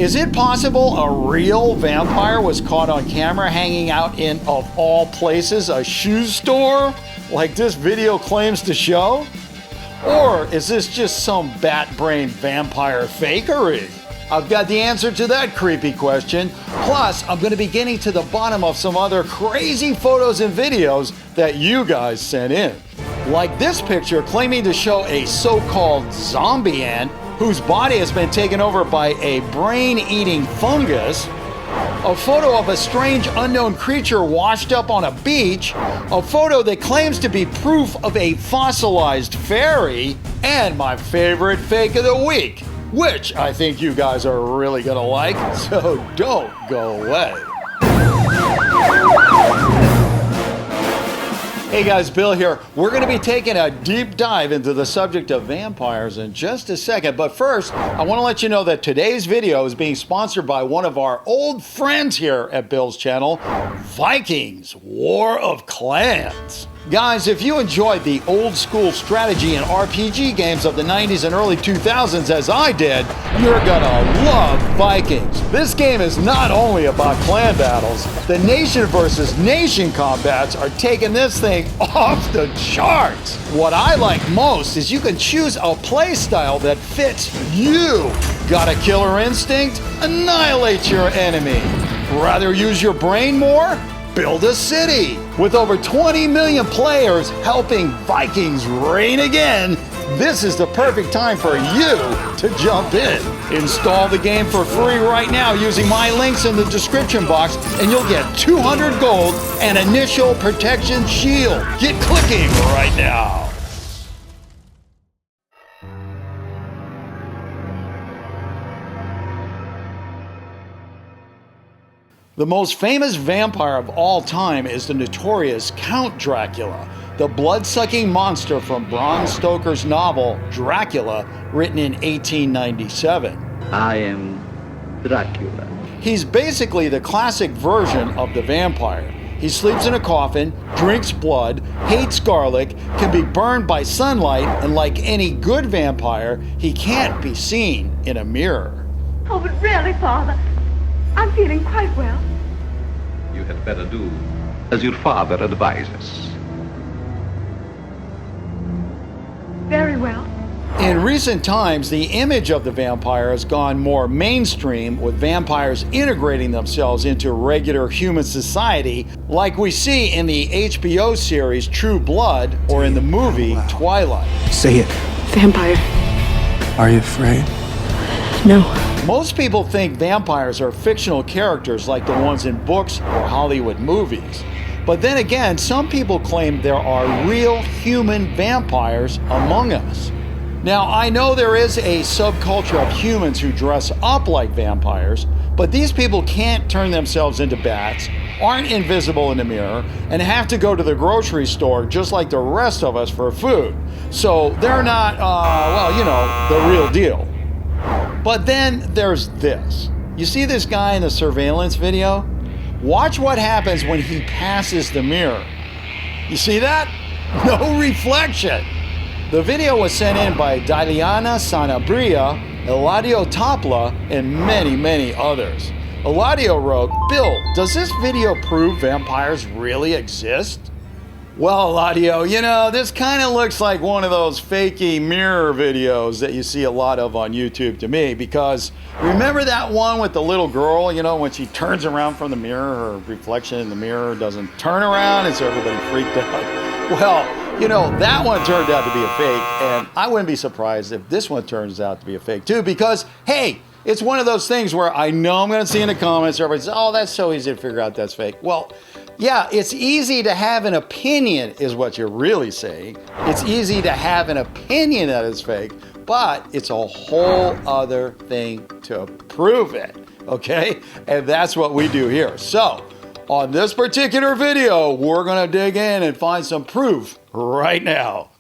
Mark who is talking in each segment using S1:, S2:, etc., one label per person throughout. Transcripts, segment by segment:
S1: Is it possible a real vampire was caught on camera hanging out in, of all places, a shoe store, like this video claims to show? Or is this just some bat-brained vampire fakery? I've got the answer to that creepy question. Plus, I'm going to be getting to the bottom of some other crazy photos and videos that you guys sent in. Like this picture claiming to show a so-called zombie ant whose body has been taken over by a brain-eating fungus, a photo of a strange unknown creature washed up on a beach, a photo that claims to be proof of a fossilized fairy, and my favorite fake of the week, which I think you guys are really gonna like, so don't go away. Hey guys, Bill here. We're going to be taking a deep dive into the subject of vampires in just a second. But first, I want to let you know that today's video is being sponsored by one of our old friends here at Bill's channel, Vikings War of Clans. Guys, if you enjoyed the old school strategy and RPG games of the 90s and early 2000s as I did, you're gonna love Vikings. This game is not only about clan battles, the nation versus nation combats are taking this thing off the charts. What I like most is you can choose a play style that fits you. Got a killer instinct? Annihilate your enemy. Rather use your brain more? Build a city. With over 20 million players helping Vikings reign again, this is the perfect time for you to jump in. Install the game for free right now using my links in the description box, and you'll get 200 gold and initial protection shield. Get clicking right now. The most famous vampire of all time is the notorious Count Dracula, the blood-sucking monster from Bram Stoker's novel Dracula, written in 1897.
S2: I am Dracula.
S1: He's basically the classic version of the vampire. He sleeps in a coffin, drinks blood, hates garlic, can be burned by sunlight, and like any good vampire, he can't be seen in a mirror.
S3: Oh, but really, Father, I'm feeling quite well.
S2: You had better do as your father advises.
S3: Very well.
S1: In recent times, the image of the vampire has gone more mainstream, with vampires integrating themselves into regular human society, like we see in the HBO series True Blood or in the movie Twilight.
S4: Say it.
S3: Vampire.
S4: Are you afraid?
S3: No.
S1: Most people think vampires are fictional characters like the ones in books or Hollywood movies. But then again, some people claim there are real human vampires among us. Now, I know there is a subculture of humans who dress up like vampires, but these people can't turn themselves into bats, aren't invisible in the mirror, and have to go to the grocery store just like the rest of us for food. So they're not, well, you know, the real deal. But then there's this. You see this guy in the surveillance video? Watch what happens when he passes the mirror. You see that? No reflection. The video was sent in by Diliana Sanabria, Eladio Topla, and many, many others. Eladio wrote, "Bill, does this video prove vampires really exist?" Well, Eladio, you know, this kind of looks like one of those fakey mirror videos that you see a lot of on YouTube to me, because remember that one with the little girl, you know, when she turns around from the mirror, her reflection in the mirror doesn't turn around, and so everybody freaked out. Well, you know, that one turned out to be a fake, and I wouldn't be surprised if this one turns out to be a fake too, because, hey, it's one of those things where I know I'm going to see in the comments, everybody says, oh, that's so easy to figure out that's fake. Well, yeah, it's easy to have an opinion is what you're really saying. It's easy to have an opinion that it's fake, but it's a whole other thing to prove it, okay? And that's what we do here. So, on this particular video, we're going to dig in and find some proof right now.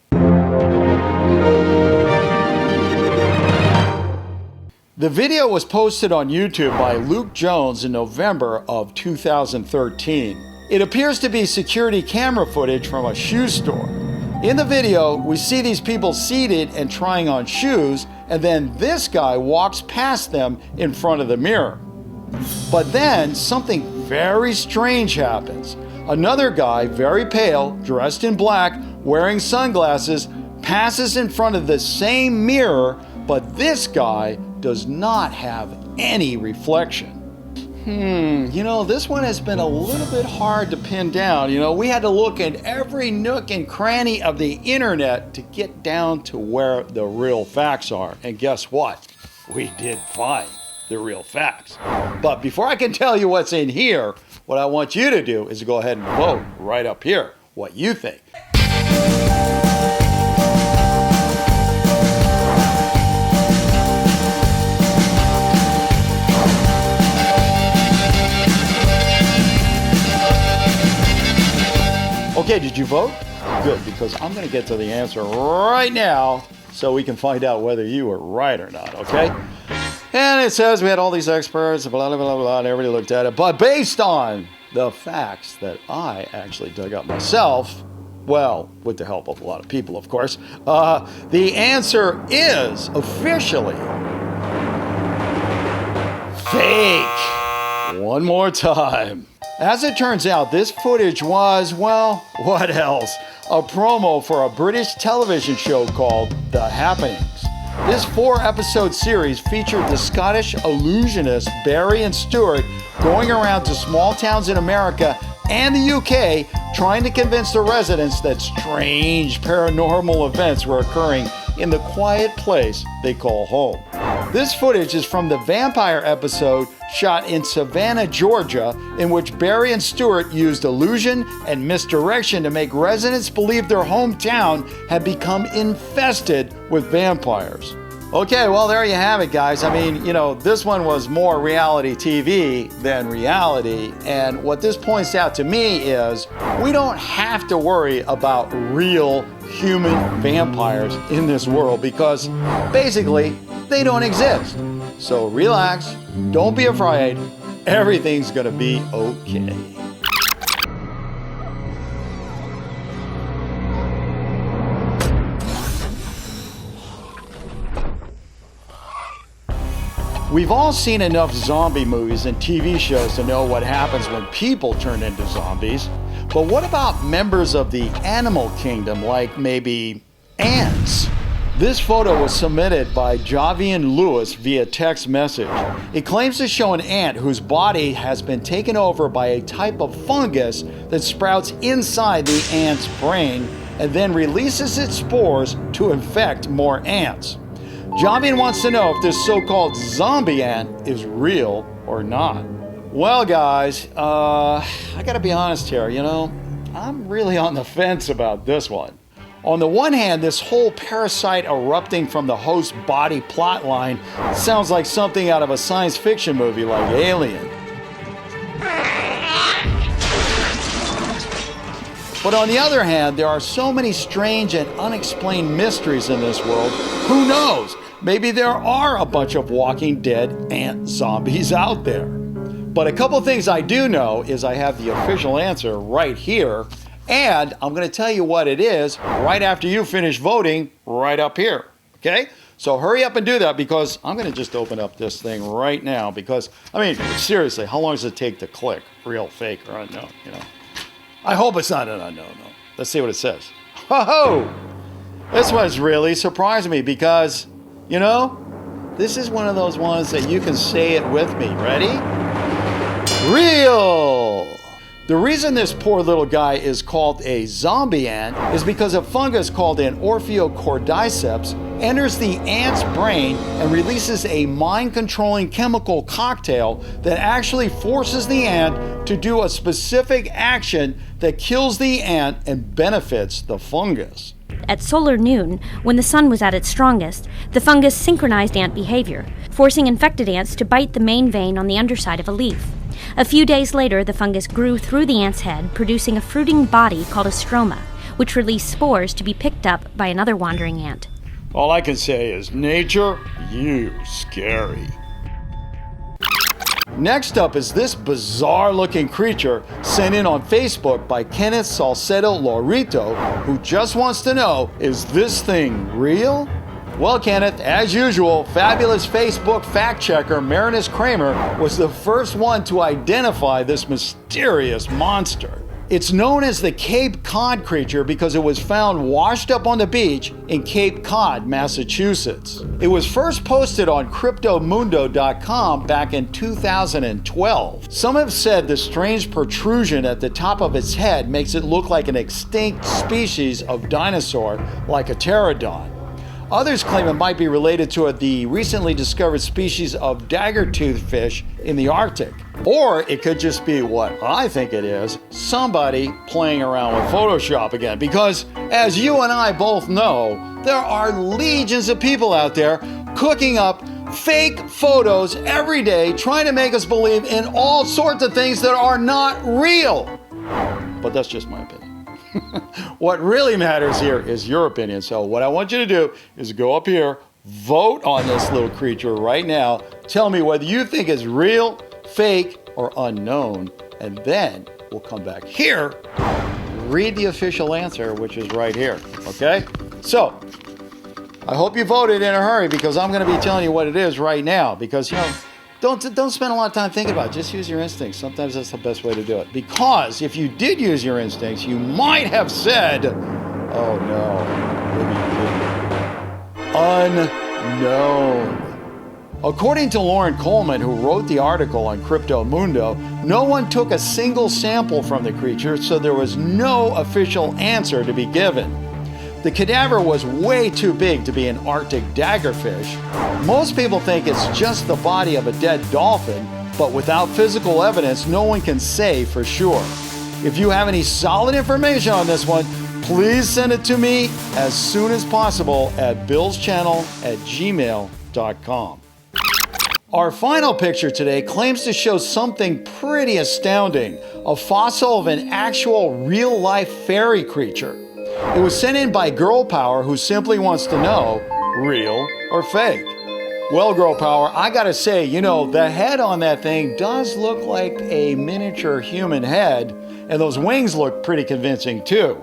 S1: The video was posted on YouTube by Luke Jones in November of 2013. It appears to be security camera footage from a shoe store. In the video, we see these people seated and trying on shoes, and then this guy walks past them in front of the mirror. But then something very strange happens. Another guy, very pale, dressed in black, wearing sunglasses, passes in front of the same mirror, but this guy does not have any reflection. This one has been a little bit hard to pin down. We had to look in every nook and cranny of the internet to get down to where the real facts are. And guess what? We did find the real facts. But before I can tell you what's in here, what I want you to do is go ahead and vote right up here what you think. Okay, did you vote? Good, because I'm going to get to the answer right now so we can find out whether you were right or not, okay? And it says we had all these experts, blah, blah, blah, blah, and everybody looked at it. But based on the facts that I actually dug up myself, well, with the help of a lot of people, of course, the answer is officially fake. One more time. As it turns out, this footage was, well, what else? A promo for a British television show called The Happenings. This 4-episode series featured the Scottish illusionists Barry and Stuart going around to small towns in America and the UK trying to convince the residents that strange paranormal events were occurring in the quiet place they call home. This footage is from the vampire episode shot in Savannah, Georgia, in which Barry and Stuart used illusion and misdirection to make residents believe their hometown had become infested with vampires. Okay, well, there you have it, guys. I mean, this one was more reality TV than reality. And what this points out to me is we don't have to worry about real human vampires in this world because basically they don't exist. So relax, don't be afraid, everything's gonna be okay. We've all seen enough zombie movies and TV shows to know what happens when people turn into zombies. But what about members of the animal kingdom, like maybe ants? This photo was submitted by Javian Lewis via text message. It claims to show an ant whose body has been taken over by a type of fungus that sprouts inside the ant's brain and then releases its spores to infect more ants. Javian wants to know if this so-called zombie ant is real or not. Well, guys, I gotta be honest here, I'm really on the fence about this one. On the one hand, this whole parasite erupting from the host's body plotline sounds like something out of a science fiction movie like Alien. But on the other hand, there are so many strange and unexplained mysteries in this world. Who knows? Maybe there are a bunch of walking dead ant zombies out there. But a couple things I do know is I have the official answer right here, and I'm going to tell you what it is right after you finish voting right up here, okay? So hurry up and do that because I'm going to just open up this thing right now because, seriously, how long does it take to click? Real, fake, or unknown, I hope it's not an unknown, though. Let's see what it says. Ho-ho! This one's really surprised me because, this is one of those ones that you can say it with me. Ready? Real! The reason this poor little guy is called a zombie ant is because a fungus called an Orpheocordyceps enters the ant's brain and releases a mind-controlling chemical cocktail that actually forces the ant to do a specific action that kills the ant and benefits the fungus.
S5: At solar noon, when the sun was at its strongest, the fungus synchronized ant behavior, forcing infected ants to bite the main vein on the underside of a leaf. A few days later, the fungus grew through the ant's head, producing a fruiting body called a stroma, which released spores to be picked up by another wandering ant.
S1: All I can say is, nature, you scary. Next up is this bizarre-looking creature sent in on Facebook by Kenneth Salcedo Lorito, who just wants to know, is this thing real? Well, Kenneth, as usual, fabulous Facebook fact-checker Marinus Kramer was the first one to identify this mysterious monster. It's known as the Cape Cod Creature because it was found washed up on the beach in Cape Cod, Massachusetts. It was first posted on cryptomundo.com back in 2012. Some have said the strange protrusion at the top of its head makes it look like an extinct species of dinosaur, like a pterodon. Others claim it might be related to the recently discovered species of dagger-toothed fish in the Arctic. Or it could just be what I think it is, somebody playing around with Photoshop again. Because, as you and I both know, there are legions of people out there cooking up fake photos every day, trying to make us believe in all sorts of things that are not real. But that's just my opinion. What really matters here is your opinion. So what I want you to do is go up here, vote on this little creature right now. Tell me whether you think it's real, fake, or unknown. And then we'll come back here, read the official answer, which is right here. Okay? So I hope you voted in a hurry because I'm going to be telling you what it is right now. Because, don't spend a lot of time thinking about it. Just use your instincts. Sometimes that's the best way to do it. Because if you did use your instincts, you might have said, oh no, maybe you didn't. Unknown. According to Lauren Coleman, who wrote the article on Crypto Mundo, no one took a single sample from the creature, so there was no official answer to be given. The cadaver was way too big to be an Arctic daggerfish. Most people think it's just the body of a dead dolphin, but without physical evidence, no one can say for sure. If you have any solid information on this one, please send it to me as soon as possible at billschannel@gmail.com. Our final picture today claims to show something pretty astounding, a fossil of an actual real-life fairy creature. It was sent in by Girl Power, who simply wants to know, real or fake? Well, Girl Power, I gotta say, the head on that thing does look like a miniature human head, and those wings look pretty convincing too.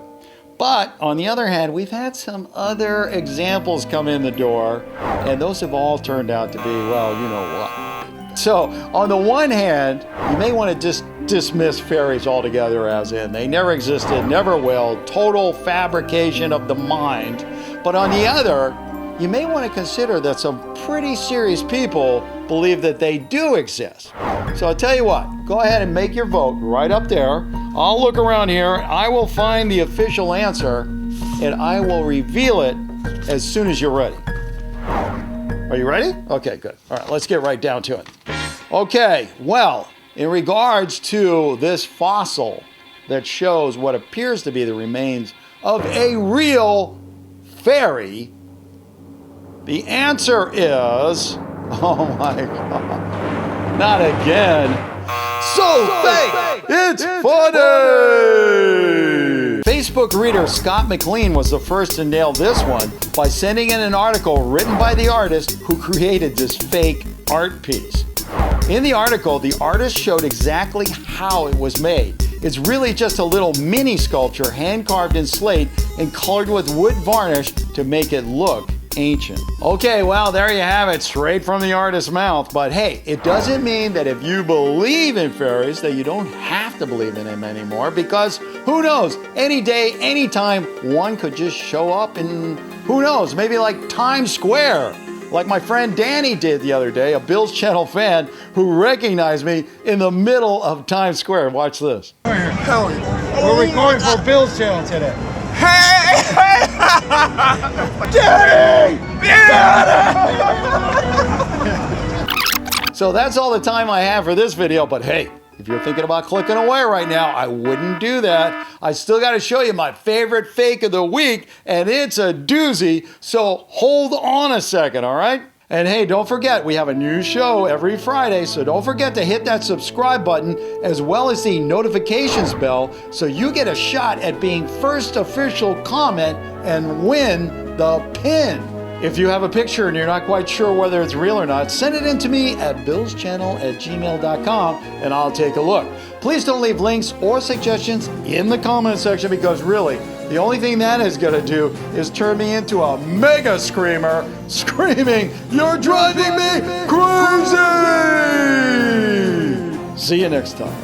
S1: But on the other hand, we've had some other examples come in the door, and those have all turned out to be, well, you know what. So, on the one hand, you may want to just dismiss fairies altogether as in they never existed, never will, total fabrication of the mind. But on the other, you may want to consider that some pretty serious people believe that they do exist. So I'll tell you what, go ahead and make your vote right up there. I'll look around here, I will find the official answer, and I will reveal it as soon as you're ready. Are you ready? Okay, good. All right, let's get right down to it. Okay, well, in regards to this fossil that shows what appears to be the remains of a real fairy, the answer is, oh my God, not again. So fake, it's funny! Facebook reader Scott McLean was the first to nail this one by sending in an article written by the artist who created this fake art piece. In the article, the artist showed exactly how it was made. It's really just a little mini sculpture hand-carved in slate and colored with wood varnish to make it look ancient. Okay, well, there you have it, straight from the artist's mouth. But hey, it doesn't mean that if you believe in fairies that you don't have to believe in them anymore, because who knows, any day, anytime, one could just show up in, who knows, maybe like Times Square, like my friend Danny did the other day, a Bill's Channel fan who recognized me in the middle of Times Square. Watch this. We're recording for Bill's Channel today.
S6: Hey!
S1: Danny! So that's all the time I have for this video, but hey, if you're thinking about clicking away right now, I wouldn't do that. I still got to show you my favorite fake of the week, and it's a doozy, so hold on a second, all right? And hey, don't forget, we have a new show every Friday, so don't forget to hit that subscribe button as well as the notifications bell so you get a shot at being first official comment and win the pin. If you have a picture and you're not quite sure whether it's real or not, send it in to me at billschannel@gmail.com and I'll take a look. Please don't leave links or suggestions in the comment section because really, the only thing that is going to do is turn me into a mega screamer screaming, "You're driving me crazy!" See you next time.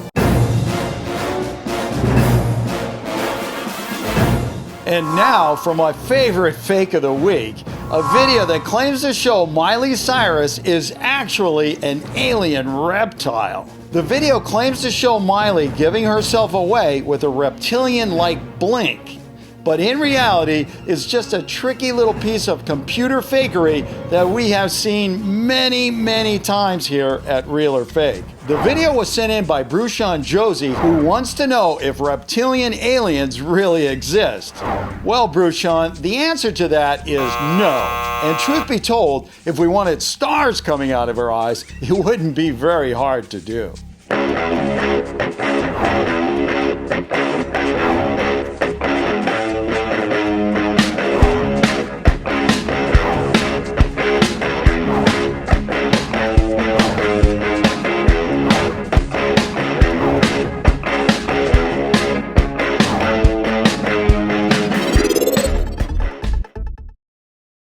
S1: And now for my favorite fake of the week, a video that claims to show Miley Cyrus is actually an alien reptile. The video claims to show Miley giving herself away with a reptilian-like blink, but in reality, it's just a tricky little piece of computer fakery that we have seen many, many times here at Real or Fake. The video was sent in by Brushan Josie, who wants to know if reptilian aliens really exist. Well, Brushan, the answer to that is no. And truth be told, if we wanted stars coming out of our eyes, it wouldn't be very hard to do.